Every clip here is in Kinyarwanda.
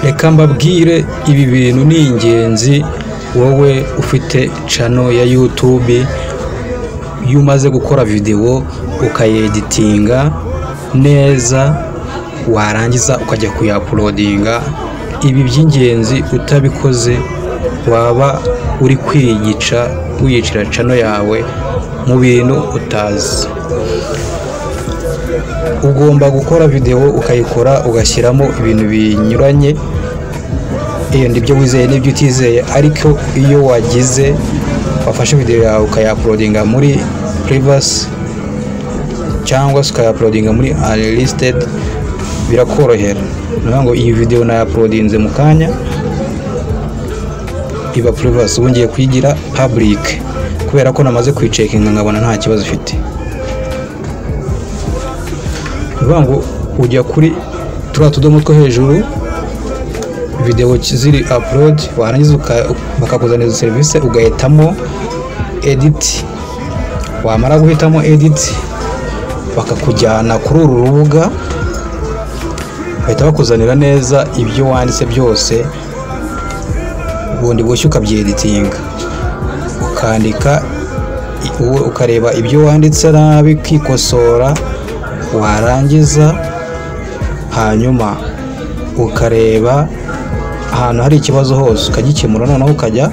reka mbabwire ibi bintu ni ingenzi. Wowe ufite channel ya YouTube, iyo umaze gukora video ukayeditinga neza, warangiza ukajya kuyaploadinga, ibi by'ingenzi utabikoze waba uri wiyicira channel yawe mu bintu utazi. Ugomba gukora video ukayikora ugashyiramo ibintu binyuranye, ndibyo wizeye n'ibyo utizeye, ariko iyo wagize wafashe video yawe ukayaploadinga muri privacy cyangwa ukayaploadinga muri unlisted, birakorohera. Ngo iyi video nayaploadinze mu kanya iba privacy, wongeye kuyigira public kubera ko namaze kuyicekinga nkabona nta kibazo ifite. Ngo ujya kuri turiya tudomo two hejuru, video ziri upload, warangiza bakakuzanira izo serivisi ugahitamo edit. Wamara guhitamo edit bakakujyana kuri uru rubuga, bahita bakuzanira neza ibyo wanditse byose, ubundi boshye ukabyeditinga, ukandika ukareba ibyo wanditse nabi kwikosora, warangiza hanyuma ukareba ahantu hari ikibazo hose ukagikemura, noneho ukajya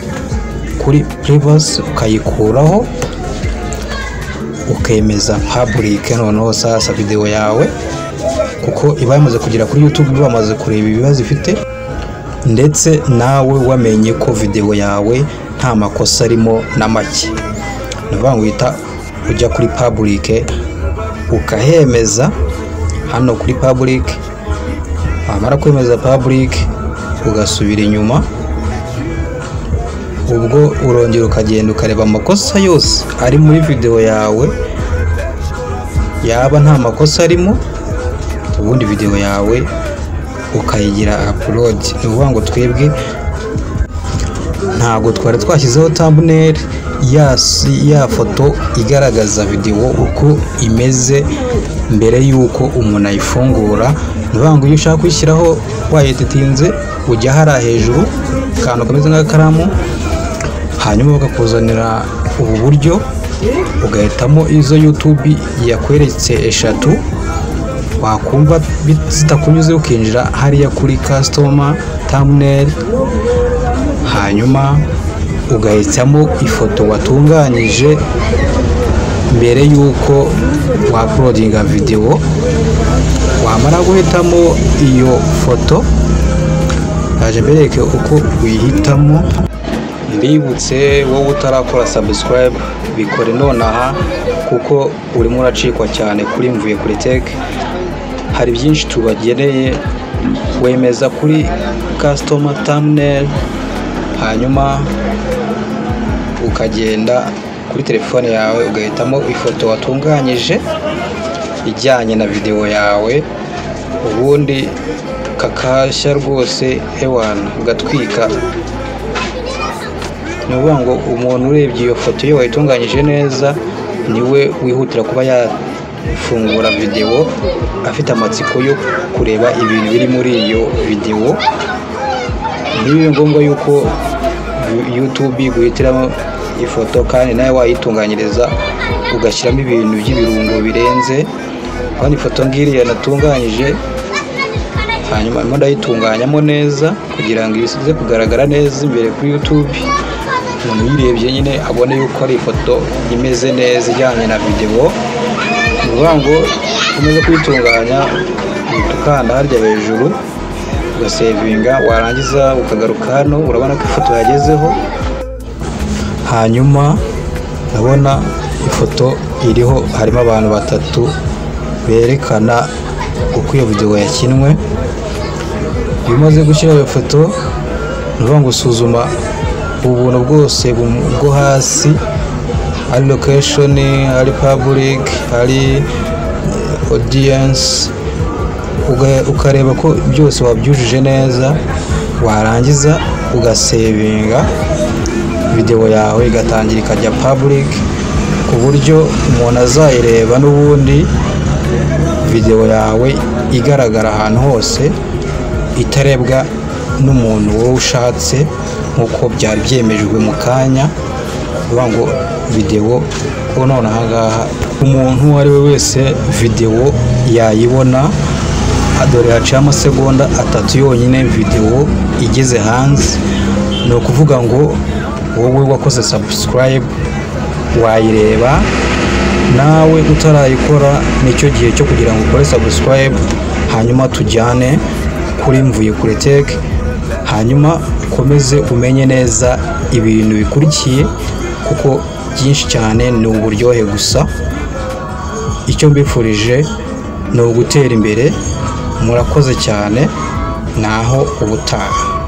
kuri privacy ukayikuraho ukemeza public. Noneho sasa video yawe, kuko iba yamaze kugera kuri YouTube, bamaze kureba ibibazo ifite, ndetse nawe wamenye ko video yawe nta makosa arimo na make. Nivuga ngo uhita ujya kuri public ukahemeza hano kuri public. Wamara kwemeza public ugasubira inyuma, ubwo urongera ukagenda ukareba amakosa yose ari muri video yawe, yaba nta makosa arimo, ubundi video yawe ukayigira upload. Nivuga ngo twebwe ntago twari twashyizeho thumbnail ya foto igaragaza video uko imeze mbere yuko umuntu ayifungura. Nivuga ngo iyo ushaka kwishyiraho wayeditinze, ujya hara hejuru akantu kameze nk'akaramu, hanyuma bakakuzanira ubu buryo, ugahitamo izo YouTube yakweretse eshatu, wakumva zitakunyuze ukinjira hariya kuri customer thumbnail, hanyuma ugahitamo ifoto watunganyije mbere yuko uploadinga video. Wamara guhitamo iyo foto, aje mbereke uko uyihitamo. Mbibutse wowe utarakora subscribe, bikore nonaha kuko urimo uracikwa cyane kuri Mvuyekure Tech. Hari byinshi tubageneye. Wemeza kuri customer thumbnail, hanyuma ukagenda kuri telefone yawe ugahitamo ifoto watunganyije ijyanye na video yawe, ubundi kakashya rwose ewana ugatwika. Nivuga ngo umuntu urebye iyo foto iyo wayitunganyije neza, niwe wihutira kuba yafungura video afite amatsiko yo kureba ibintu biri muri iyo video. Nibibe ngombwa yuko YouTube guhitiramo ifoto kandi nawe wayitunganyiriza ugashyiramo ibintu by'ibirungo birenze. Kandi ifoto ngiriya natunganyije, hanyuma ndayitunganyamo neza kugira ngo isize kugaragara neza imbere kuri YouTube, umuntu yirebye nyine abone yuko ari ifoto imeze neza ijyanye na video. Nivuga ngo ukomeze kuyitunganya, ukanda harya hejuru ugasevinga, warangiza ukagaruka hano, urabona ko ifoto yagezeho. Hanyuma ndabona ifoto iriho harimo abantu batatu berekana uko iyo video yakinwe. Iyo umaze gushyira iyo foto, nivuga ngo usuzuma ubuntu bwose bwo hasi, ari location, ari public, ari audience, ukareba ko byose wabyujuje neza. Warangiza ugasevinga video yawe igatangira ikajya public, ku buryo umuntu azayireba n'ubundi video yawe igaragara ahantu hose itarebwa n'umuntu wowe ushatse nk'uko byari byemejwe mu kanya uvuga ngo videwo ko none aha ngaha umuntu uwo ari we wese videwo yayibona. Dore haciye amasegonda 3 yonyine videwo igeze hanze. Ni ukuvuga ngo wowe wakoze subscribe wayireba, nawe utarayikora nicyo gihe cyo kugira ngo ukore subscribe, hanyuma tujyane kuri Mvuyekure Tech, hanyuma ukomeze umenye neza ibintu bikurikiye kuko byinshi cyane ni uburyohe gusa. Icyo mbifurije ni ugutera imbere. Murakoze cyane, naho ubutaha.